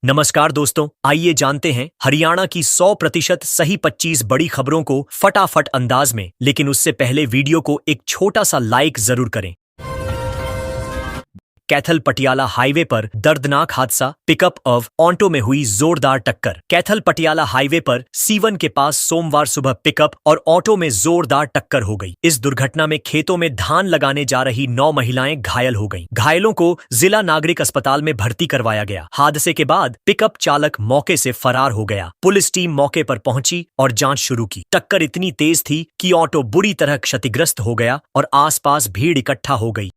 नमस्कार दोस्तों, आइए जानते हैं हरियाणा की 100% सही 25 बड़ी खबरों को फटाफट अंदाज में। लेकिन उससे पहले वीडियो को एक छोटा सा लाइक जरूर करें। कैथल पटियाला हाईवे पर दर्दनाक हादसा, पिकअप और ऑटो में हुई जोरदार टक्कर। कैथल पटियाला हाईवे पर C1 के पास सोमवार सुबह पिकअप और ऑटो में जोरदार टक्कर हो गई। इस दुर्घटना में खेतों में धान लगाने जा रही 9 महिलाएं घायल हो गईं। घायलों को जिला नागरिक अस्पताल में भर्ती करवाया गया। हादसे के बाद पिकअप चालक मौके से फरार हो गया। पुलिस टीम मौके पर पहुंची और जांच शुरू की। टक्कर इतनी तेज थी कि ऑटो बुरी तरह क्षतिग्रस्त हो गया और आसपास भीड़ इकट्ठा हो गई।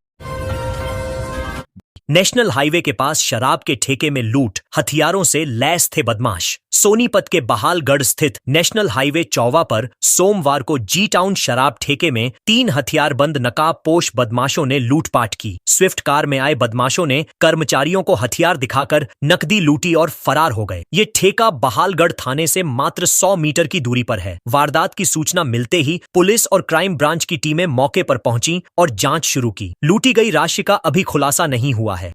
नेशनल हाईवे के पास शराब के ठेके में लूट, हथियारों से लैस थे बदमाश। सोनीपत के बहालगढ़ स्थित नेशनल हाईवे चौवा पर सोमवार को जी टाउन शराब ठेके में 3 हथियारबंद नकाबपोश बदमाशों ने लूटपाट की। स्विफ्ट कार में आए बदमाशों ने कर्मचारियों को हथियार दिखाकर नकदी लूटी और फरार हो गए। ये ठेका बहालगढ़ थाने से मात्र 100 मीटर की दूरी पर है। वारदात की सूचना मिलते ही पुलिस और क्राइम ब्रांच की टीमें मौके पर पहुंची और जांच शुरू की। लूटी गई राशि का अभी खुलासा नहीं हुआ है।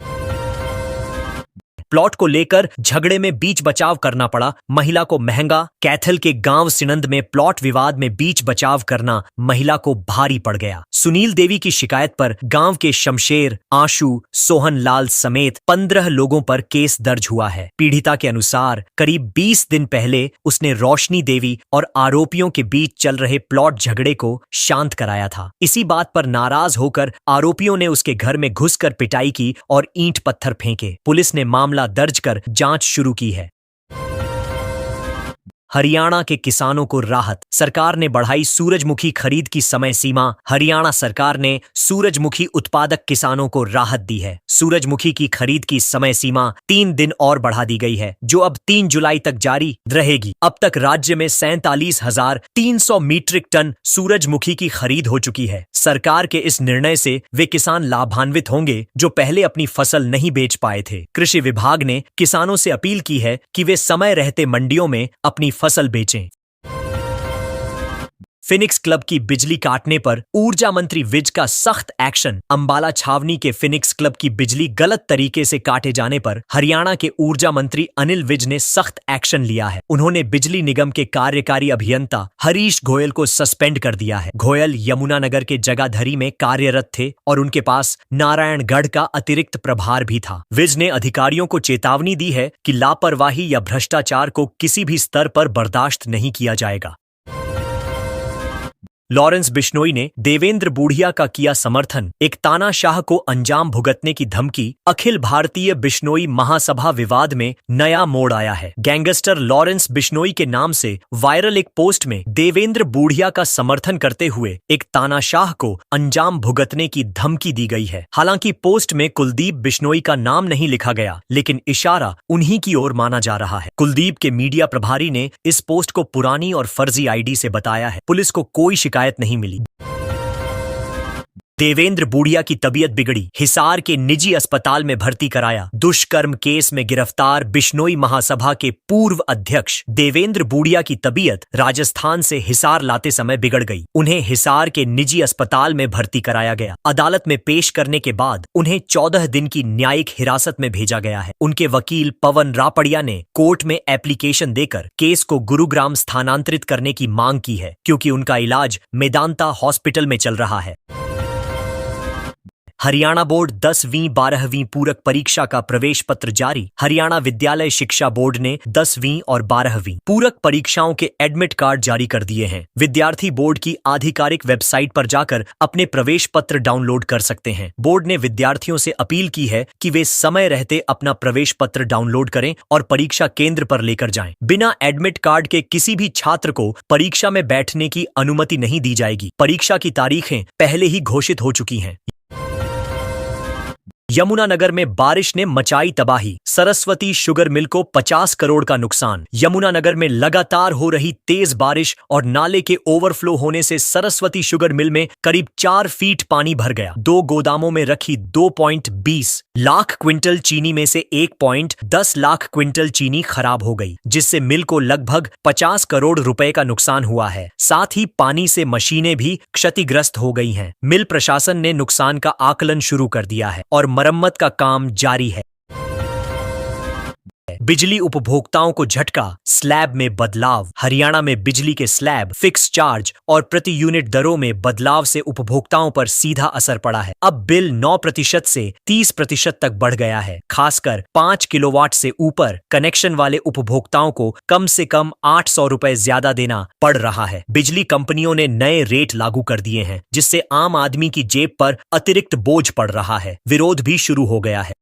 प्लॉट को लेकर झगड़े में बीच बचाव करना पड़ा, महिला को महंगा। कैथल के गांव सिनंद में प्लॉट विवाद में बीच बचाव करना महिला को भारी पड़ गया। सुनील देवी की शिकायत पर गांव के शमशेर, आशु, सोहन लाल समेत 15 लोगों पर केस दर्ज हुआ है। पीड़िता के अनुसार करीब 20 दिन पहले उसने रोशनी देवी और आरोपियों के बीच चल रहे प्लॉट झगड़े को शांत कराया था। इसी बात पर नाराज होकर आरोपियों ने उसके घर में घुसकर पिटाई की और ईंट पत्थर फेंके। पुलिस ने मामला दर्ज कर जांच शुरू की है। हरियाणा के किसानों को राहत, सरकार ने बढ़ाई सूरजमुखी खरीद की समय सीमा। हरियाणा सरकार ने सूरजमुखी उत्पादक किसानों को राहत दी है। सूरजमुखी की खरीद की समय सीमा 3 दिन और बढ़ा दी गई है, जो अब 3 जुलाई तक जारी रहेगी। अब तक राज्य में 47,300 मीट्रिक टन सूरजमुखी की खरीद हो चुकी है। सरकार के इस निर्णय से वे किसान लाभान्वित होंगे जो पहले अपनी फसल नहीं बेच पाए थे। कृषि विभाग ने किसानों से अपील की है कि वे समय रहते मंडियों में अपनी फसल बेचें। फिनिक्स क्लब की बिजली काटने पर ऊर्जा मंत्री विज का सख्त एक्शन। अंबाला छावनी के फिनिक्स क्लब की बिजली गलत तरीके से काटे जाने पर हरियाणा के ऊर्जा मंत्री अनिल विज ने सख्त एक्शन लिया है। उन्होंने बिजली निगम के कार्यकारी अभियंता हरीश गोयल को सस्पेंड कर दिया है। गोयल यमुनानगर के जगाधरी में कार्यरत थे और उनके पास नारायणगढ़ का अतिरिक्त प्रभार भी था। विज ने अधिकारियों को चेतावनी दी है कि लापरवाही या भ्रष्टाचार को किसी भी स्तर पर बर्दाश्त नहीं किया जाएगा। लॉरेंस बिश्नोई ने देवेंद्र बूढ़िया का किया समर्थन, एक तानाशाह को अंजाम भुगतने की धमकी। अखिल भारतीय बिश्नोई महासभा विवाद में नया मोड़ आया है। गैंगस्टर लॉरेंस बिश्नोई के नाम से वायरल एक पोस्ट में देवेंद्र बूढ़िया का समर्थन करते हुए एक तानाशाह को अंजाम भुगतने की धमकी दी गई है। हालांकि पोस्ट में कुलदीप बिश्नोई का नाम नहीं लिखा गया, लेकिन इशारा उन्हीं की ओर माना जा रहा है। कुलदीप के मीडिया प्रभारी ने इस पोस्ट को पुरानी और फर्जी आईडी से बताया है। पुलिस को कोई शिकायत नहीं मिली। देवेंद्र बूढ़िया की तबीयत बिगड़ी, हिसार के निजी अस्पताल में भर्ती कराया। दुष्कर्म केस में गिरफ्तार बिश्नोई महासभा के पूर्व अध्यक्ष देवेंद्र बूढ़िया की तबीयत राजस्थान से हिसार लाते समय बिगड़ गई। उन्हें हिसार के निजी अस्पताल में भर्ती कराया गया। अदालत में पेश करने के बाद उन्हें 14 दिन की न्यायिक हिरासत में भेजा गया है। उनके वकील पवन रापड़िया ने कोर्ट में एप्लीकेशन देकर केस को गुरुग्राम स्थानांतरित करने की मांग की है, क्योंकि उनका इलाज मेदांता हॉस्पिटल में चल रहा है। हरियाणा बोर्ड 10वीं 12वीं पूरक परीक्षा का प्रवेश पत्र जारी। हरियाणा विद्यालय शिक्षा बोर्ड ने 10वीं और 12वीं पूरक परीक्षाओं के एडमिट कार्ड जारी कर दिए हैं। विद्यार्थी बोर्ड की आधिकारिक वेबसाइट पर जाकर अपने प्रवेश पत्र डाउनलोड कर सकते हैं। बोर्ड ने विद्यार्थियों से अपील की है कि वे समय रहते अपना प्रवेश पत्र डाउनलोड करें और परीक्षा केंद्र पर लेकर जाएं। बिना एडमिट कार्ड के किसी भी छात्र को परीक्षा में बैठने की अनुमति नहीं दी जाएगी। परीक्षा की तारीखें पहले ही घोषित हो चुकी हैं। यमुनानगर में बारिश ने मचाई तबाही, सरस्वती शुगर मिल को 50 करोड़ का नुकसान। यमुनानगर में लगातार हो रही तेज बारिश और नाले के ओवरफ्लो होने से सरस्वती शुगर मिल में करीब 4 फीट पानी भर गया। 2 गोदामों में रखी 2.20 लाख क्विंटल चीनी में से 1.10 लाख क्विंटल चीनी खराब हो गई, जिससे मिल को लगभग 50 करोड़ रुपए का नुकसान हुआ है। साथ ही पानी से मशीनें भी क्षतिग्रस्त हो गई हैं। मिल प्रशासन ने नुकसान का आकलन शुरू कर दिया है और मरम्मत का काम जारी है। बिजली उपभोक्ताओं को झटका, स्लैब में बदलाव। हरियाणा में बिजली के स्लैब, फिक्स चार्ज और प्रति यूनिट दरों में बदलाव से उपभोक्ताओं पर सीधा असर पड़ा है। अब बिल 9% से 30% तक बढ़ गया है। खासकर 5 किलोवाट से ऊपर कनेक्शन वाले उपभोक्ताओं को कम से कम 800 रुपए ज्यादा देना पड़ रहा है। बिजली कंपनियों ने नए रेट लागू कर दिए हैं, जिससे आम आदमी की जेब पर अतिरिक्त बोझ पड़ रहा है। विरोध भी शुरू हो गया है।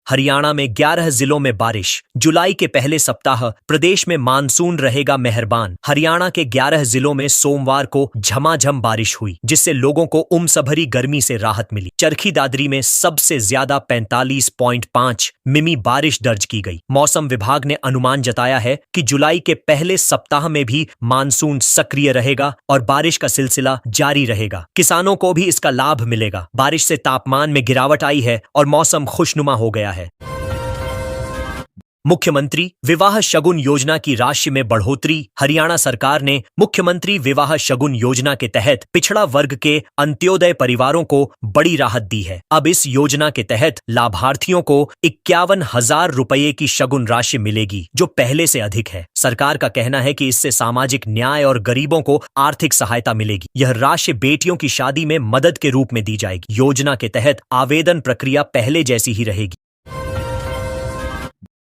हरियाणा में 11 जिलों में बारिश। जुलाई के पहले सप्ताह प्रदेश में मानसून रहेगा मेहरबान। हरियाणा के 11 जिलों में सोमवार को झमाझम बारिश हुई, जिससे लोगों को उमसभरी गर्मी से राहत मिली। चरखी दादरी में सबसे ज्यादा 45.5 मिमी बारिश दर्ज की गई। मौसम विभाग ने अनुमान जताया है कि जुलाई के पहले सप्ताह में भी मानसून सक्रिय रहेगा और बारिश का सिलसिला जारी रहेगा। किसानों को भी इसका लाभ मिलेगा। बारिश से तापमान में गिरावट आई है और मौसम खुशनुमा हो गया है। मुख्यमंत्री विवाह शगुन योजना की राशि में बढ़ोतरी। हरियाणा सरकार ने मुख्यमंत्री विवाह शगुन योजना के तहत पिछड़ा वर्ग के अंत्योदय परिवारों को बड़ी राहत दी है। अब इस योजना के तहत लाभार्थियों को 51,000 रुपये की शगुन राशि मिलेगी, जो पहले से अधिक है। सरकार का कहना है कि इससे सामाजिक न्याय और गरीबों को आर्थिक सहायता मिलेगी। यह राशि बेटियों की शादी में मदद के रूप में दी जाएगी। योजना के तहत आवेदन प्रक्रिया पहले जैसी ही रहेगी।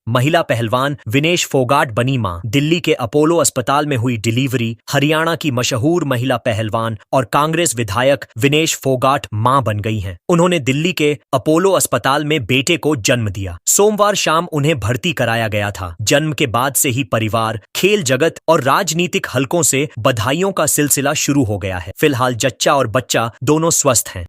महिला पहलवान विनेश फोगाट बनी मां। दिल्ली के अपोलो अस्पताल में हुई डिलीवरी। हरियाणा की मशहूर महिला पहलवान और कांग्रेस विधायक विनेश फोगाट मां बन गई हैं। उन्होंने दिल्ली के अपोलो अस्पताल में बेटे को जन्म दिया। सोमवार शाम उन्हें भर्ती कराया गया था। जन्म के बाद से ही परिवार, खेल जगत और राजनीतिक हलकों से बधाइयों का सिलसिला शुरू हो गया है। फिलहाल जच्चा और बच्चा दोनों स्वस्थ हैं।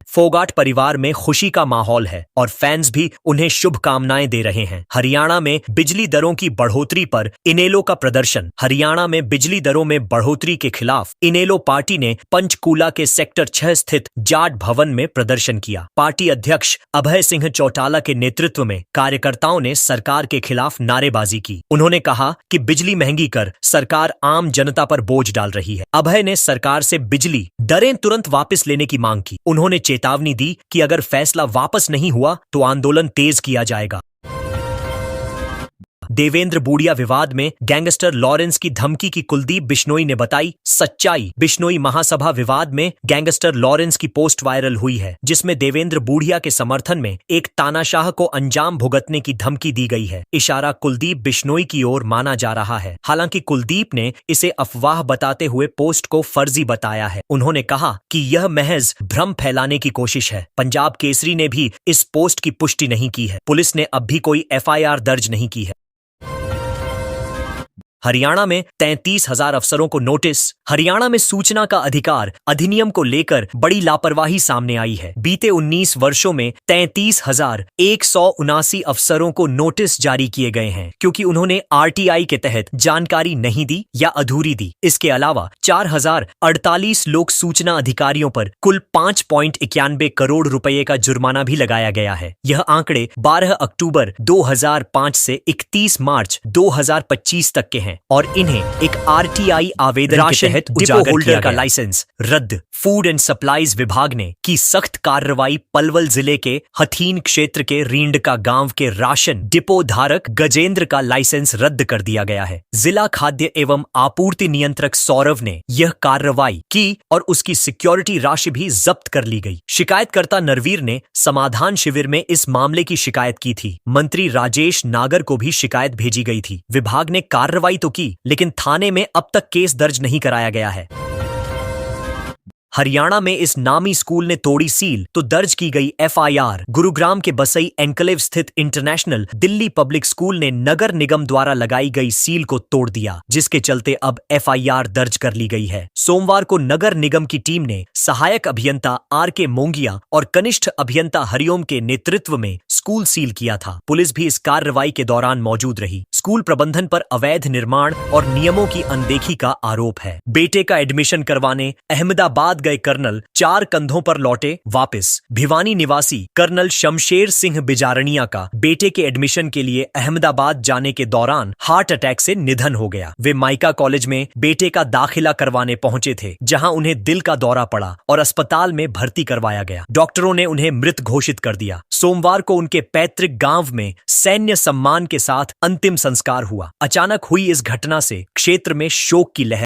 फोगाट परिवार में खुशी का माहौल है और फैंस भी उन्हें शुभकामनाएं दे रहे हैं। हरियाणा में बिजली दरों की बढ़ोतरी पर इनेलो का प्रदर्शन। हरियाणा में बिजली दरों में बढ़ोतरी के खिलाफ इनेलो पार्टी ने पंचकूला के सेक्टर 6 स्थित जाट भवन में प्रदर्शन किया। पार्टी अध्यक्ष अभय सिंह चौटाला के नेतृत्व में कार्यकर्ताओं ने सरकार के खिलाफ नारेबाजी की। उन्होंने कहा कि बिजली महंगी कर सरकार आम जनता पर बोझ डाल रही है। अभय ने सरकार से बिजली दरें तुरंत वापस लेने की मांग की। उन्होंने चेतावनी दी कि अगर फैसला वापस नहीं हुआ तो आंदोलन तेज किया जाएगा। देवेंद्र बूडिया विवाद में गैंगस्टर लॉरेंस की धमकी की कुलदीप बिश्नोई ने बताई सच्चाई। बिश्नोई महासभा विवाद में गैंगस्टर लॉरेंस की पोस्ट वायरल हुई है, जिसमें देवेंद्र बूडिया के समर्थन में एक तानाशाह को अंजाम भुगतने की धमकी दी गई है। इशारा कुलदीप बिश्नोई की ओर माना जा रहा है। हालांकि कुलदीप ने इसे अफवाह बताते हुए पोस्ट को फर्जी बताया है। उन्होंने कहा कि यह महज भ्रम फैलाने की कोशिश है। पंजाब केसरी ने भी इस पोस्ट की पुष्टि नहीं की है। पुलिस ने अब भी कोई FIR दर्ज नहीं की है। हरियाणा में 33,000 अफसरों को नोटिस। हरियाणा में सूचना का अधिकार अधिनियम को लेकर बड़ी लापरवाही सामने आई है। बीते 19 वर्षों में 33,179 अफसरों को नोटिस जारी किए गए हैं, क्योंकि उन्होंने RTI के तहत जानकारी नहीं दी या अधूरी दी। इसके अलावा 4,048 लोक सूचना अधिकारियों पर कुल 5.91 करोड़ रुपए का जुर्माना भी लगाया गया है। यह आंकड़े 12 अक्टूबर 2005 से 31 मार्च 2025 तक के हैं और इन्हें एक RTI आवेदन के तहत डिपो होल्डर का लाइसेंस रद्द। फूड एंड सप्लाईज विभाग ने की सख्त कार्रवाई। पलवल जिले के हथीन क्षेत्र के रींडका गांव के राशन डिपो धारक गजेंद्र का लाइसेंस रद्द कर दिया गया है। जिला खाद्य एवं आपूर्ति नियंत्रक सौरभ ने यह कार्रवाई की और उसकी सिक्योरिटी राशि भी जब्त कर ली गई। शिकायतकर्ता नरवीर ने समाधान शिविर में इस मामले की शिकायत की थी। मंत्री राजेश नागर को भी शिकायत भेजी गई थी। विभाग ने कार्रवाई तो की, लेकिन थाने में अब तक केस दर्ज नहीं कराया गया है। हरियाणा में इस नामी स्कूल ने तोड़ी सील तो दर्ज की गई FIR। गुरुग्राम के बसई एनक्लेव स्थित इंटरनेशनल दिल्ली पब्लिक स्कूल ने नगर निगम द्वारा लगाई गई सील को तोड़ दिया, जिसके चलते अब FIR दर्ज कर ली गई है। सोमवार को नगर निगम की टीम ने सहायक अभियंता RK मोंगिया और कनिष्ठ अभियंता हरिओम के नेतृत्व में स्कूल सील किया था। पुलिस भी इस कार्रवाई के दौरान मौजूद रही। स्कूल प्रबंधन पर अवैध निर्माण और नियमों की अनदेखी का आरोप है। बेटे का एडमिशन करवाने अहमदाबाद गए कर्नल 4 कंधों पर लौटे वापस। भिवानी निवासी कर्नल शमशेर सिंह बिजारनिया का बेटे के एडमिशन के लिए अहमदाबाद जाने के दौरान हार्ट अटैक से निधन हो गया। वे माइका कॉलेज में बेटे का दाखिला करवाने पहुंचे थे, जहां उन्हें दिल का दौरा पड़ा और अस्पताल में भर्ती करवाया गया। डॉक्टरों ने उन्हें मृत घोषित कर दिया। सोमवार को उनके पैतृक गांव में सैन्य सम्मान के साथ अंतिम संस्कार हुआ। अचानक हुई इस घटना से क्षेत्र में शोक की लहर